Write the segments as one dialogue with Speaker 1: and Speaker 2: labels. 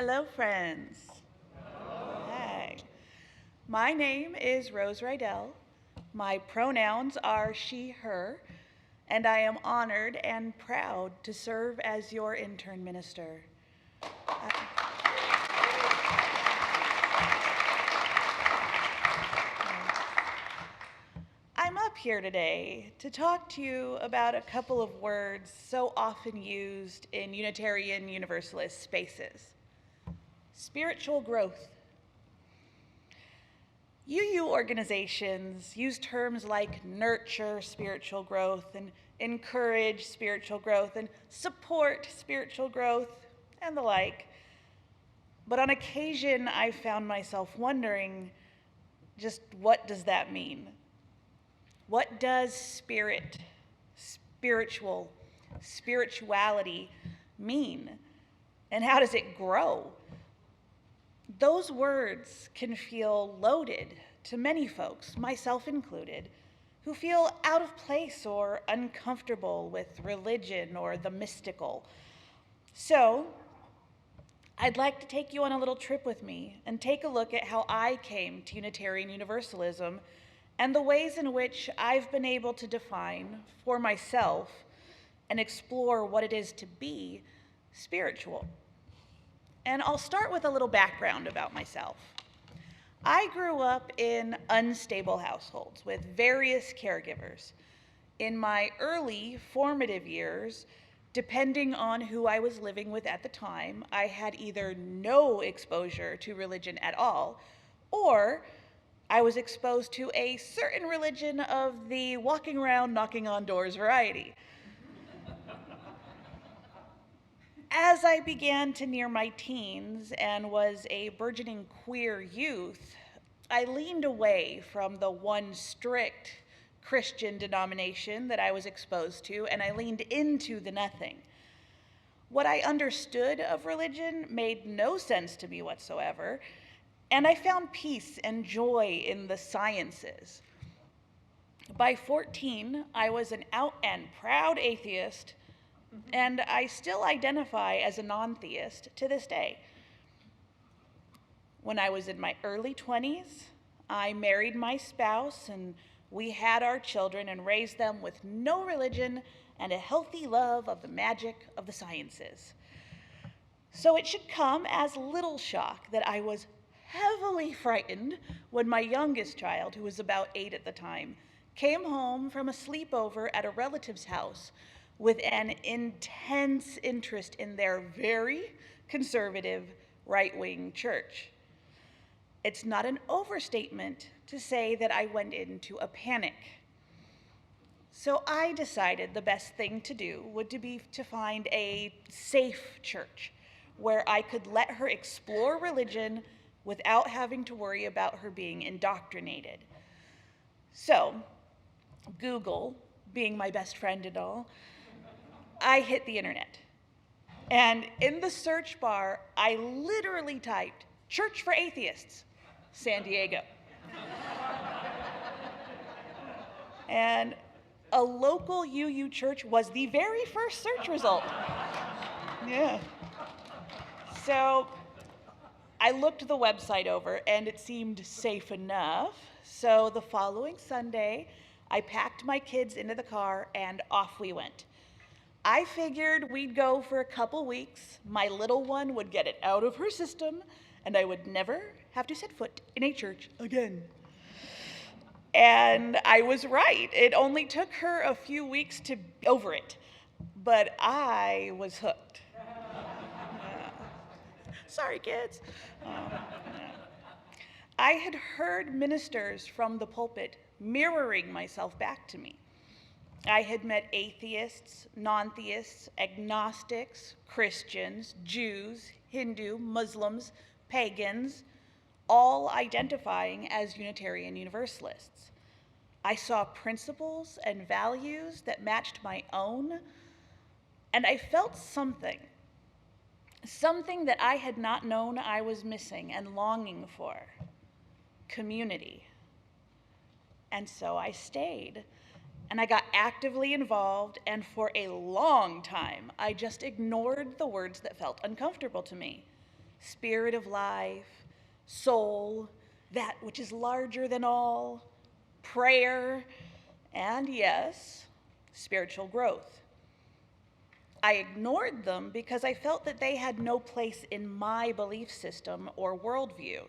Speaker 1: Hello, friends. Hi. My name is Rose Riedel. My pronouns are she, her, and I am honored and proud to serve as your intern minister. I'm up here today to talk to you about a couple of words so often used in Unitarian Universalist spaces. Spiritual growth. UU organizations use terms like nurture spiritual growth and encourage spiritual growth and support spiritual growth and the like. But on occasion, I've found myself wondering, just what does that mean? What does spirituality mean? And how does it grow? Those words can feel loaded to many folks, myself included, who feel out of place or uncomfortable with religion or the mystical. So, I'd like to take you on a little trip with me and take a look at how I came to Unitarian Universalism and the ways in which I've been able to define for myself and explore what it is to be spiritual. And I'll start with a little background about myself. I grew up in unstable households with various caregivers. In my early formative years, depending on who I was living with at the time, I had either no exposure to religion at all, or I was exposed to a certain religion of the walking around, knocking on doors variety. As I began to near my teens and was a burgeoning queer youth, I leaned away from the one strict Christian denomination that I was exposed to, and I leaned into the nothing. What I understood of religion made no sense to me whatsoever, and I found peace and joy in the sciences. By 14, I was an out and proud atheist, and I still identify as a non-theist to this day. When I was in my early 20s, I married my spouse, and we had our children and raised them with no religion and a healthy love of the magic of the sciences. So it should come as little shock that I was heavily frightened when my youngest child, who was about 8 at the time, came home from a sleepover at a relative's house with an intense interest in their very conservative right-wing church. It's not an overstatement to say that I went into a panic. So I decided the best thing to do would be to find a safe church where I could let her explore religion without having to worry about her being indoctrinated. So, Google, being my best friend and all, I hit the internet. And in the search bar, I literally typed, "Church for Atheists, San Diego." And a local UU church was the very first search result. Yeah. So I looked the website over and it seemed safe enough. So the following Sunday, I packed my kids into the car and off we went. I figured we'd go for a couple weeks, my little one would get it out of her system, and I would never have to set foot in a church again. And I was right. It only took her a few weeks to over it, but I was hooked. Yeah. Sorry, kids. Yeah. I had heard ministers from the pulpit mirroring myself back to me. I had met atheists, non-theists, agnostics, Christians, Jews, Hindu, Muslims, pagans, all identifying as Unitarian Universalists. I saw principles and values that matched my own, and I felt something that I had not known I was missing and longing for: community. And so I stayed. And I got actively involved, and for a long time, I just ignored the words that felt uncomfortable to me. spirit of life, soul, that which is larger than all, prayer, and yes, spiritual growth. I ignored them because I felt that they had no place in my belief system or worldview.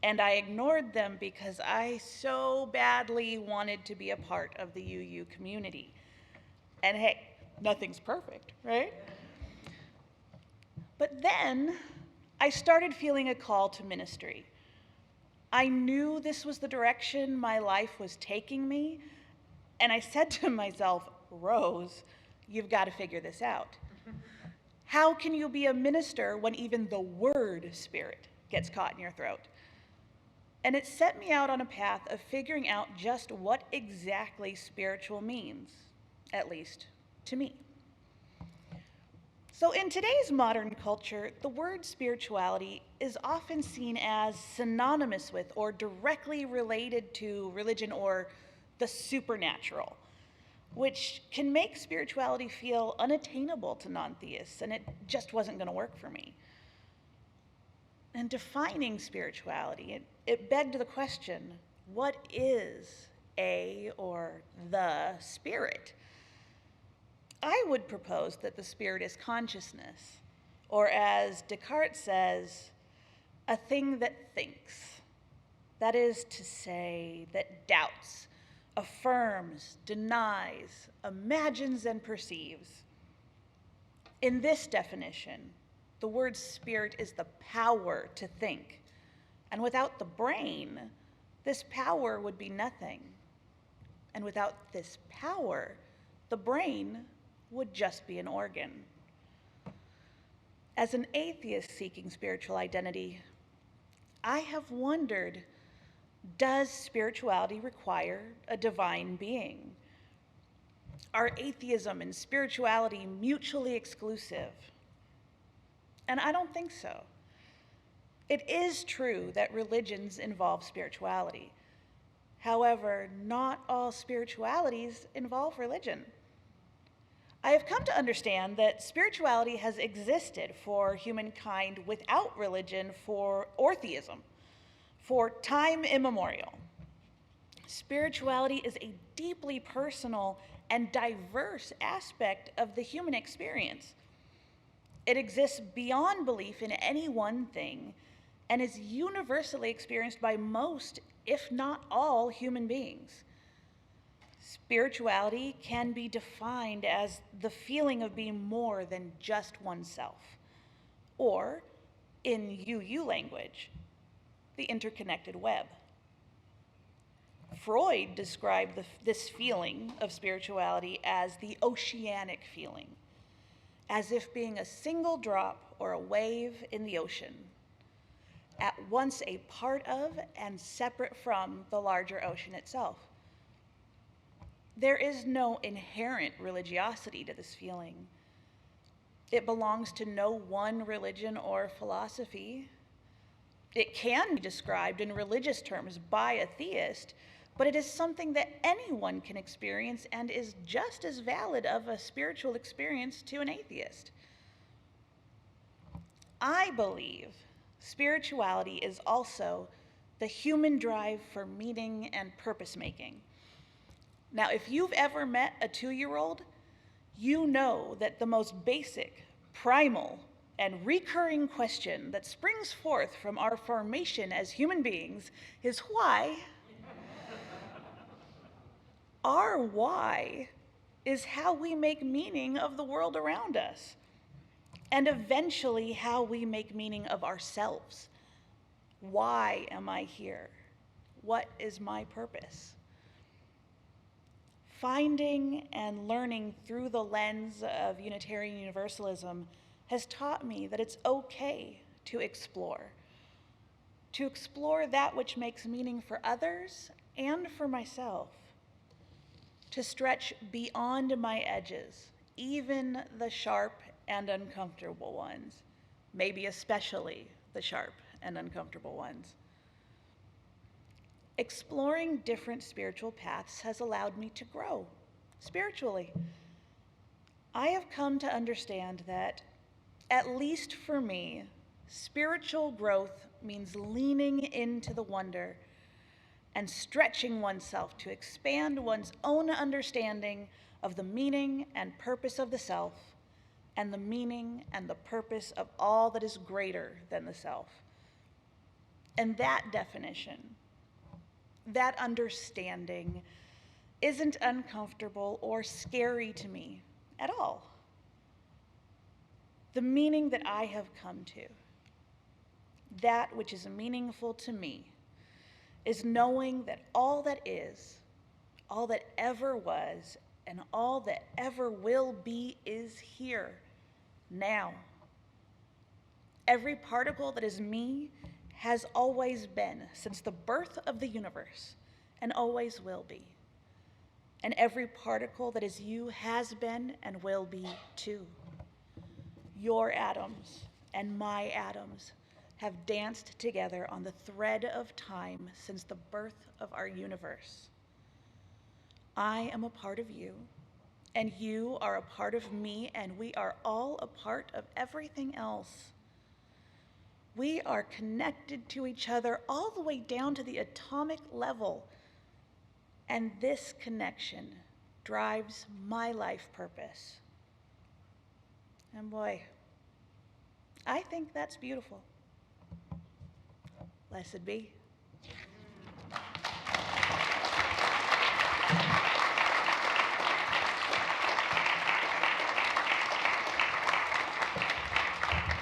Speaker 1: And I ignored them because I so badly wanted to be a part of the UU community. And hey, nothing's perfect, right? But then I started feeling a call to ministry. I knew this was the direction my life was taking me, and I said to myself, Rose, you've got to figure this out. How can you be a minister when even the word spirit gets caught in your throat? And it set me out on a path of figuring out just what exactly spiritual means, at least to me. So in today's modern culture, the word spirituality is often seen as synonymous with or directly related to religion or the supernatural, which can make spirituality feel unattainable to non-theists, and it just wasn't going to work for me. And defining spirituality, it begged the question, what is a or the spirit? I would propose that the spirit is consciousness, or as Descartes says, a thing that thinks. That is to say, that doubts, affirms, denies, imagines, and perceives. In this definition, the word spirit is the power to think. And without the brain, this power would be nothing. And without this power, the brain would just be an organ. As an atheist seeking spiritual identity, I have wondered, does spirituality require a divine being? Are atheism and spirituality mutually exclusive? And I don't think so. It is true that religions involve spirituality. However, not all spiritualities involve religion. I have come to understand that spirituality has existed for humankind without religion or theism for time immemorial. Spirituality is a deeply personal and diverse aspect of the human experience. It exists beyond belief in any one thing and is universally experienced by most, if not all, human beings. Spirituality can be defined as the feeling of being more than just oneself, or, in UU language, the interconnected web. Freud described this feeling of spirituality as the oceanic feeling, as if being a single drop or a wave in the ocean, at once a part of and separate from the larger ocean itself. There is no inherent religiosity to this feeling. It belongs to no one religion or philosophy. It can be described in religious terms by a theist, but it is something that anyone can experience and is just as valid of a spiritual experience to an atheist. I believe spirituality is also the human drive for meaning and purpose making. Now, if you've ever met a 2-year-old, you know that the most basic, primal, and recurring question that springs forth from our formation as human beings is why? Our why is how we make meaning of the world around us, and eventually how we make meaning of ourselves. Why am I here? What is my purpose? Finding and learning through the lens of Unitarian Universalism has taught me that it's okay to explore that which makes meaning for others and for myself, to stretch beyond my edges, even the sharp and uncomfortable ones, maybe especially the sharp and uncomfortable ones. Exploring different spiritual paths has allowed me to grow spiritually. I have come to understand that, at least for me, Spiritual growth means leaning into the wonder and stretching oneself to expand one's own understanding of the meaning and purpose of the self, and the meaning and the purpose of all that is greater than the self. And that definition, that understanding, isn't uncomfortable or scary to me at all. The meaning that I have come to, that which is meaningful to me, is knowing that all that is, all that ever was, and all that ever will be is here, now. Every particle that is me has always been since the birth of the universe, and always will be. And every particle that is you has been and will be too. Your atoms and my atoms have danced together on the thread of time since the birth of our universe. I am a part of you, and you are a part of me, and we are all a part of everything else. We are connected to each other all the way down to the atomic level, and this connection drives my life purpose. And boy, I think that's beautiful. Blessed be.